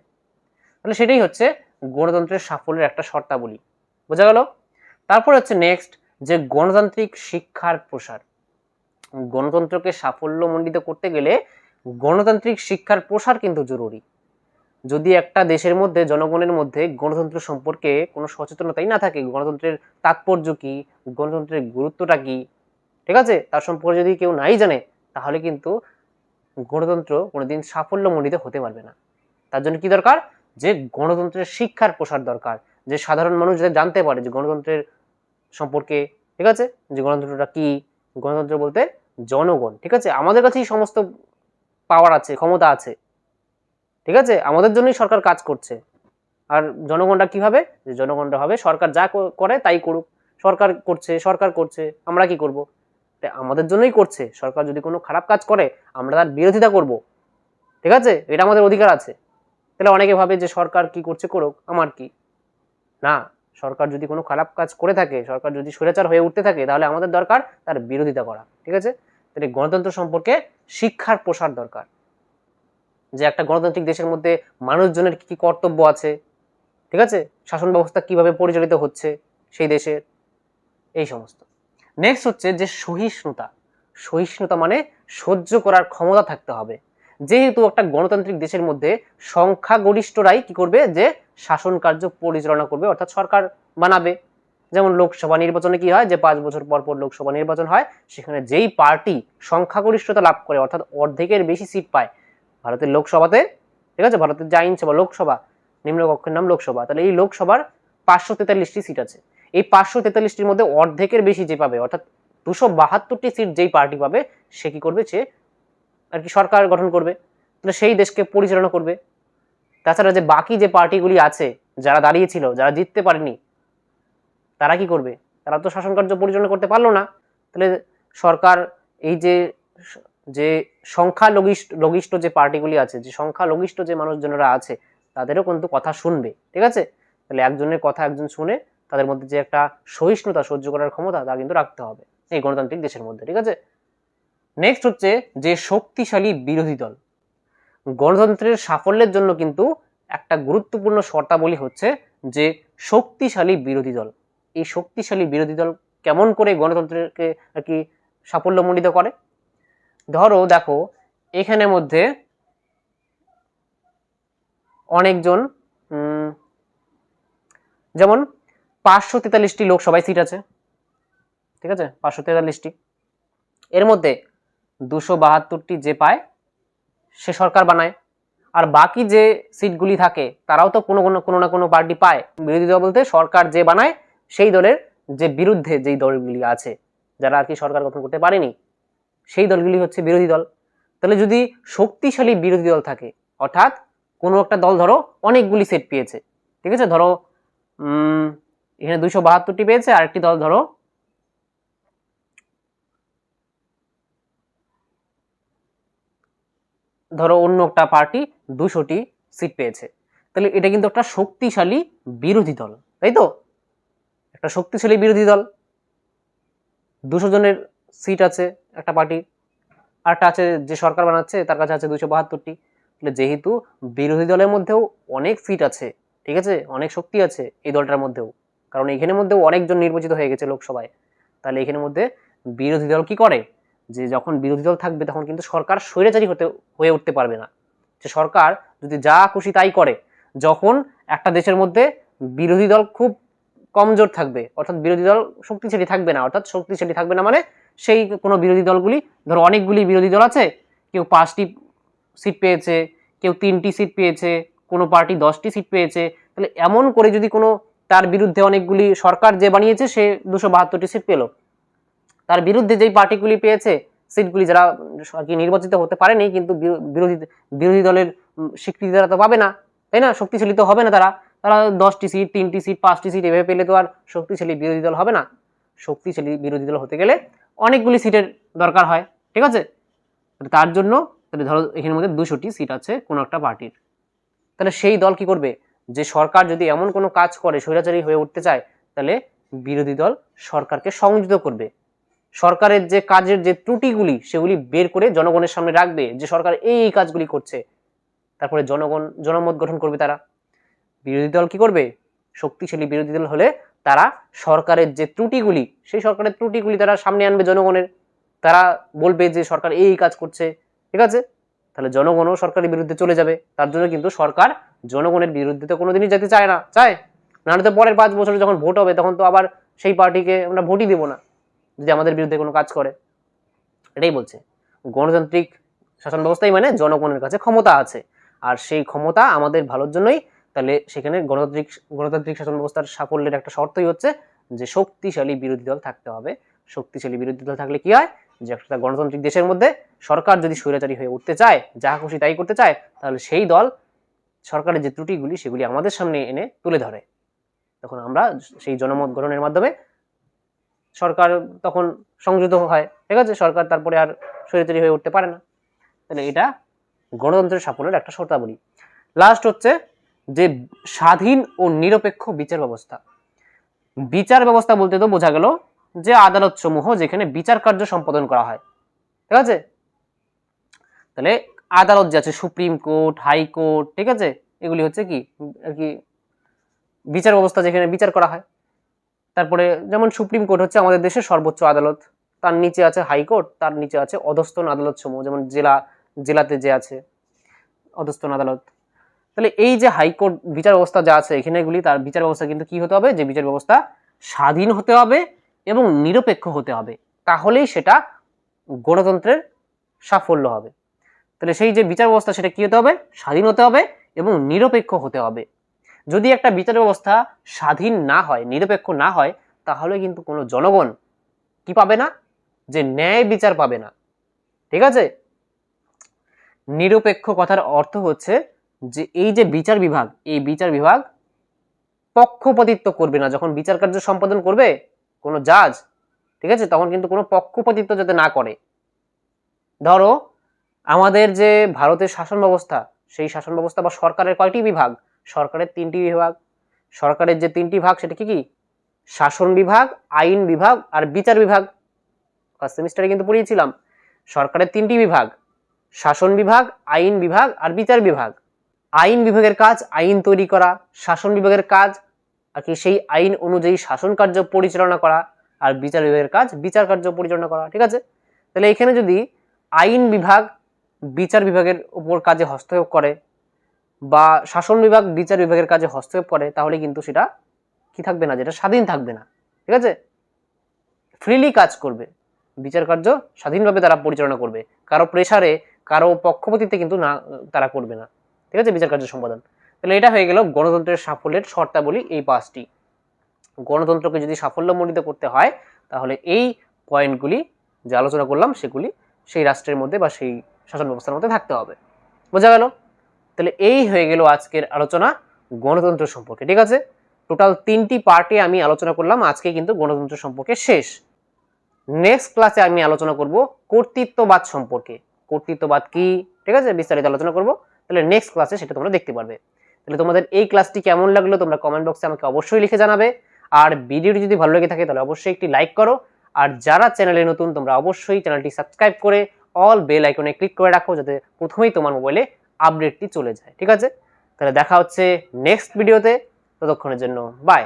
Speaker 1: তাহলে সেটাই হচ্ছে গণতন্ত্রের সাফল্যের একটা শর্তাবলী। বোঝা গেল? তারপর হচ্ছে নেক্সট, যে গণতান্ত্রিক শিক্ষার প্রসার। গণতন্ত্রকে সাফল্যমণ্ডিত করতে গেলে গণতান্ত্রিক শিক্ষার প্রসার কিন্তু জরুরি। যদি একটা দেশের মধ্যে, জনগণের মধ্যে গণতন্ত্র সম্পর্কে কোনো সচেতনতাই না থাকে, গণতন্ত্রের তাৎপর্য কি, গণতন্ত্রের গুরুত্বটা কি, ঠিক আছে, তার সম্পর্কে যদি কেউ নাই জানে, তাহলে কিন্তু গণতন্ত্র কোনোদিন সাফল্যমণ্ডিত হতে পারবে না। তার জন্য কি দরকার? যে গণতন্ত্রের শিক্ষার প্রসার দরকার, যে সাধারণ মানুষ যাতে জানতে পারে যে গণতন্ত্রের সম্পর্কে, ঠিক আছে, যে গণতন্ত্রটা কি। গণতন্ত্র বলতে জনগণ, ঠিক আছে, আমাদের কাছেই সমস্ত পাওয়ার আছে, ক্ষমতা আছে, ঠিক আছে, আমাদের জন্যই সরকার কাজ করছে। আর জনগণরা কিভাবে? যে জনগণরা হবে সরকার যা করে তাই করুক, সরকার করছে, আমরা কি করব? আমাদের জন্যই করছে। সরকার যদি কোনো খারাপ কাজ করে, আমরা তার বিরোধিতা করব, ঠিক আছে, এটা আমাদের অধিকার আছে। তাহলে অনেকে ভাবে যে সরকার কি করছে করুক, আমার কি। না, সরকার যদি কোনো খারাপ কাজ করে থাকে, সরকার যদি স্বৈরাচার হয়ে উঠতে থাকে, তাহলে আমাদের দরকার তার বিরোধিতা করা। ঠিক আছে, তাহলে গণতন্ত্র সম্পর্কে শিক্ষার প্রসার দরকার, যে একটা গণতান্ত্রিক দেশের মধ্যে মানুষজনের কি কি কর্তব্য আছে, ঠিক আছে, শাসন ব্যবস্থা কিভাবে পরিচালিত হচ্ছে সেই দেশের, এই সমস্ত। নেক্সট হচ্ছে যে সহিষ্ণুতা। সহিষ্ণুতা মানে সহ্য করার ক্ষমতা থাকতে হবে। যেহেতু একটা গণতান্ত্রিক দেশের মধ্যে সংখ্যাগরিষ্ঠরাই কি করবে, যে শাসন কার্য পরিচালনা করবে, অর্থাৎ সরকার বানাবে। যেমন লোকসভা নির্বাচনে কি হয়, যে 5 বছর পর পর লোকসভা নির্বাচন হয়, সেখানে যেই পার্টি সংখ্যাগরিষ্ঠতা লাভ করে, অর্থাৎ অর্ধেকের বেশি সিট পায় ভারতের লোকসভাতে, ঠিক আছে, ভারতের যে আইনসভা লোকসভা, নিম্নকক্ষের নাম লোকসভা, তাহলে এই লোকসভার 543টি সিট আছে। এই 543টির মধ্যে অর্ধেকের বেশি যে পাবে, অর্থাৎ 272টি সিট যেই পার্টি পাবে, সে কি করবে, সে আর কি সরকার গঠন করবে, তাহলে সেই দেশকে পরিচালনা করবে। তাছাড়া যে বাকি যে পার্টিগুলি আছে, যারা দাঁড়িয়েছিল, যারা জিততে পারেনি, তারা কি করবে, তারা তো শাসন কার্য পরিচালনা করতে পারলো না। তাহলে সরকার এই যে যে সংখ্যালঘিষ্ঠ যে পার্টিগুলি আছে, যে সংখ্যালঘিষ্ঠ যে মানুষজনেরা আছে, তাদেরও কিন্তু কথা শুনবে। ঠিক আছে, তাহলে একজনের কথা একজন শুনে তাদের মধ্যে যে একটা সহিষ্ণুতা, সহ্য করার ক্ষমতা, তা কিন্তু রাখতে হবে এই গণতান্ত্রিক দেশের মধ্যে। ঠিক আছে, নেক্সট হচ্ছে যে শক্তিশালী বিরোধী দল। গণতন্ত্রের সাফল্যের জন্য কিন্তু একটা গুরুত্বপূর্ণ শর্তাবলী হচ্ছে যে শক্তিশালী বিরোধী দল। এই শক্তিশালী বিরোধী দল কেমন করে গণতন্ত্রকে আর কি সাফল্যমণ্ডিত করে? ধরো দেখো, এখানের মধ্যে অনেকজন, যেমন 543টি লোকসভায় সিট আছে, ঠিক আছে, 543টি, এর মধ্যে 272টি যে পায় সে সরকার বানায়। আর বাকি যে সিটগুলি থাকে, তারাও তো কোনো না কোনো পার্টি পায়। বিরোধী দল বলতে সরকার যে বানায় সেই দলের যে বিরুদ্ধে যেই দলগুলি আছে, যারা আর কি সরকার গঠন করতে পারেনি, সেই দলগুলি হচ্ছে বিরোধী দল। তাহলে যদি শক্তিশালী বিরোধী দল থাকে, অর্থাৎ কোনো একটা দল ধরো অনেকগুলি সিট পেয়েছে, ঠিক আছে, ধরো এখানে 272টি পেয়েছে, আরেকটি দল ধরো অন্য একটা পার্টি 200টি সিট পেয়েছে, তাহলে এটা কিন্তু একটা শক্তিশালী বিরোধী দল, তাই তো, একটা শক্তিশালী বিরোধী দল। 200 জনের সিট আছে একটা পার্টি, আরটা আছে যে সরকার বানাচ্ছে, তার কাছে আছে 272টি। তাহলে যেহেতু বিরোধী দলের মধ্যেও অনেক সিট আছে, ঠিক আছে, অনেক শক্তি আছে এই দলটার মধ্যেও, কারণ এখানের মধ্যেও অনেকজন নির্বাচিত হয়ে গেছে লোকসভায়। তাহলে এখানের মধ্যে বিরোধী দল কি করে, যে যখন বিরোধী দল থাকবে তখন কিন্তু সরকার স্বৈরাচারী হয়ে উঠতে পারবে না। যে সরকার যদি যা খুশি তাই করে, যখন একটা দেশের মধ্যে বিরোধী দল খুব কমজোর থাকবে, অর্থাৎ বিরোধী দল শক্তিশালী থাকবে না, অর্থাৎ শক্তিশালী থাকবে না মানে সেই কোনো বিরোধী দলগুলি, ধরো অনেকগুলি বিরোধী দল আছে, কেউ 5টি সিট পেয়েছে, কেউ 3টি সিট পেয়েছে, কোনো পার্টি 10টি সিট পেয়েছে, তাহলে এমন করে যদি কোনো তার বিরুদ্ধে অনেকগুলি, সরকার যে বানিয়েছে সে 272টি সিট পেল, তার বিরুদ্ধে যেই পার্টিগুলি পেয়েছে সিটগুলি, যারা আর কি নির্বাচিত হতে পারেনি, কিন্তু বিরোধী দলের স্বীকৃতি তারা তো পাবে না, তাই না, শক্তিশালী তো হবে না তারা। তারা 10টি সিট, 3টি সিট, 5টি সিট এভাবে পেলে তো আর শক্তিশালী বিরোধী দল হবে না। শক্তিশালী বিরোধী দল হতে গেলে অনেকগুলি সিটের দরকার হয়, ঠিক আছে, তার জন্য তাহলে ধরো এখানের মধ্যে 200টি সিট আছে কোনো একটা পার্টির, তাহলে সেই দল কি করবে, যে সরকার যদি এমন কোনো কাজ করে, স্বৈরাচারী হয়ে উঠতে চায়, তাহলে বিরোধী দল সরকারকে সংযত করবে, সরকারের যে কাজের যে ত্রুটিগুলি সেগুলি বের করে জনগণের সামনে রাখবে, যে সরকার এই কাজগুলি করছে। তারপরে জনমত গঠন করবে তারা। বিরোধী দল কি করবে, শক্তিশালী বিরোধী দল হলে তারা সরকারের যে ত্রুটিগুলি, সেই সরকারের ত্রুটিগুলি তারা সামনে আনবে জনগণের, তারা বলবে যে সরকার এই কাজ করছে, ঠিক আছে, তাহলে জনগণও সরকারের বিরুদ্ধে চলে যাবে। তার জন্য কিন্তু সরকার জনগণের বিরুদ্ধে তো কোনোদিনই যেতে চায় না, চায় নাহলে তো পরের 5 বছরে যখন ভোট হবে তখন তো আবার সেই পার্টিকে আমরা ভোটই দেবো না, যদি আমাদের বিরুদ্ধে কোনো কাজ করে। এটাই বলছে গণতান্ত্রিক শাসন ব্যবস্থায় মানে জনগণের কাছে ক্ষমতা আছে, আর সেই ক্ষমতা আমাদের ভালোর জন্যই। তাহলে সেখানে গণতান্ত্রিক শাসন ব্যবস্থার সাফল্যের একটা শর্তই হচ্ছে যে শক্তিশালী বিরোধী দল থাকতে হবে। শক্তিশালী বিরোধী দল থাকলে কি হয়, যে একটা গণতান্ত্রিক দেশের মধ্যে সরকার যদি স্বৈরাচারী হয়ে উঠতে চায়, যা খুশি তাই করতে চায়, তাহলে সেই দল সরকারের যে ত্রুটিগুলি সেগুলি আমাদের সামনে এনে তুলে ধরে, তখন আমরা সেই জনমত গঠনের মাধ্যমে সরকার তখন সংযত হয়, ঠিক আছে, সরকার তারপরে আর স্বৈরাচারী হয়ে উঠতে পারে না। তাহলে এটা গণতন্ত্রের সাফল্যের একটা শর্তাবলী। লাস্ট হচ্ছে যে স্বাধীন ও নিরপেক্ষ বিচার ব্যবস্থা। বিচার ব্যবস্থা বলতে তো বোঝা গেল যে আদালত সমূহ যেখানে বিচার কার্য সম্পাদন করা হয়, ঠিক আছে। তাহলে আদালত যে আছে সুপ্রিম কোর্ট, হাইকোর্ট, ঠিক আছে, এগুলি হচ্ছে কি আর কি বিচার ব্যবস্থা যেখানে বিচার করা হয়। তারপরে যেমন সুপ্রিম কোর্ট হচ্ছে আমাদের দেশের সর্বোচ্চ আদালত, তার নিচে আছে হাইকোর্ট, তার নিচে আছে অধস্তন আদালত সমূহ, যেমন জেলাতে যে আছে অধস্তন আদালত। তাহলে এই যে হাইকোর্ট বিচার ব্যবস্থা যা আছে এখানে এগুলি তার বিচার ব্যবস্থা কিন্তু কি হতে হবে, যে বিচার ব্যবস্থা স্বাধীন হতে হবে এবং নিরপেক্ষ হতে হবে, তাহলেই সেটা গণতন্ত্রের সাফল্য হবে। তাহলে সেই যে বিচার ব্যবস্থা সেটা কি হতে হবে, স্বাধীন হতে হবে এবং নিরপেক্ষ হতে হবে। যদি একটা বিচার ব্যবস্থা স্বাধীন না হয়, নিরপেক্ষ না হয়, তাহলে কিন্তু কোনো জনগণ কি পাবে না, যে ন্যায় বিচার পাবে না, ঠিক আছে। নিরপেক্ষ কথার অর্থ হচ্ছে যে এই যে বিচার বিভাগ, এই বিচার বিভাগ পক্ষপাতিত্ব করবে না। যখন বিচার কার্য সম্পাদন করবে কোনো জাজ, ঠিক আছে, তখন কিন্তু কোনো পক্ষপাতিত্ব যাতে না করে। ধরো আমাদের যে ভারতের শাসন ব্যবস্থা, সেই শাসন ব্যবস্থা বা সরকারের কয়টি বিভাগ, সরকারের 3টি বিভাগ। সরকারের যে 3টি ভাগ সেটা কি কি, শাসন বিভাগ, আইন বিভাগ আর বিচার বিভাগ। ফার্স্ট সেমিস্টারে কিন্তু পড়িয়েছিলাম সরকারের 3টি বিভাগ, শাসন বিভাগ, আইন বিভাগ আর বিচার বিভাগ। আইন বিভাগের কাজ আইন তৈরি করা, শাসন বিভাগের কাজ আর কি সেই আইন অনুযায়ী শাসন কার্য পরিচালনা করা, আর বিচার বিভাগের কাজ বিচার কার্য পরিচালনা করা, ঠিক আছে। তাহলে এখানে যদি আইন বিভাগ বিচার বিভাগের উপর কাজে হস্তক্ষেপ করে বা শাসন বিভাগ বিচার বিভাগের কাজে হস্তক্ষেপ করে, তাহলে কিন্তু সেটা কি থাকবে না, যেটা স্বাধীন থাকবে না, ঠিক আছে। ফ্রিলি কাজ করবে, বিচার কার্য স্বাধীনভাবে তারা পরিচালনা করবে, কারো প্রেসারে কারো পক্ষপাতিত্বে কিন্তু না তারা করবে না, ঠিক আছে, বিচার কার্য সম্পাদন। তাহলে এটা হয়ে গেল গণতন্ত্রের সাফল্যের শর্তাবলী এই 5টি। গণতন্ত্রকে যদি সাফল্যমণ্ডিত করতে হয় তাহলে এই পয়েন্টগুলি যে আলোচনা করলাম সেগুলি সেই রাষ্ট্রের মধ্যে বা সেই শাসন ব্যবস্থার মধ্যে থাকতে হবে। বোঝা গেল? তাহলে এই হয়ে গেল আজকের আলোচনা গণতন্ত্র সম্পর্কে, ঠিক আছে। টোটাল 3টি পার্টে আমি আলোচনা করলাম, আজকে কিন্তু গণতন্ত্র সম্পর্কে শেষ। নেক্সট ক্লাসে আমি আলোচনা করব কর্তৃত্ববাদ সম্পর্কে। কর্তৃত্ববাদ কি, ঠিক আছে, বিস্তারিত আলোচনা করব। তাহলে নেক্সট ক্লাসে সেটা তোমরা দেখতে পারবে। তাহলে তোমাদের এই ক্লাসটি কেমন লাগলো তোমরা কমেন্ট বক্সে আমাকে অবশ্যই লিখে জানাবে। আর ভিডিওটি যদি ভালো লেগে থাকে তাহলে অবশ্যই একটি লাইক করো। আর যারা চ্যানেলে নতুন তোমরা অবশ্যই চ্যানেলটি সাবস্ক্রাইব করে অল বেল আইকনে ক্লিক করে রাখো, যাতে প্রথমেই তোমার মোবাইলে আপডেটটি চলে যায়, ঠিক আছে। তাহলে দেখা হচ্ছে নেক্সট ভিডিওতে, ততক্ষণের জন্য বাই।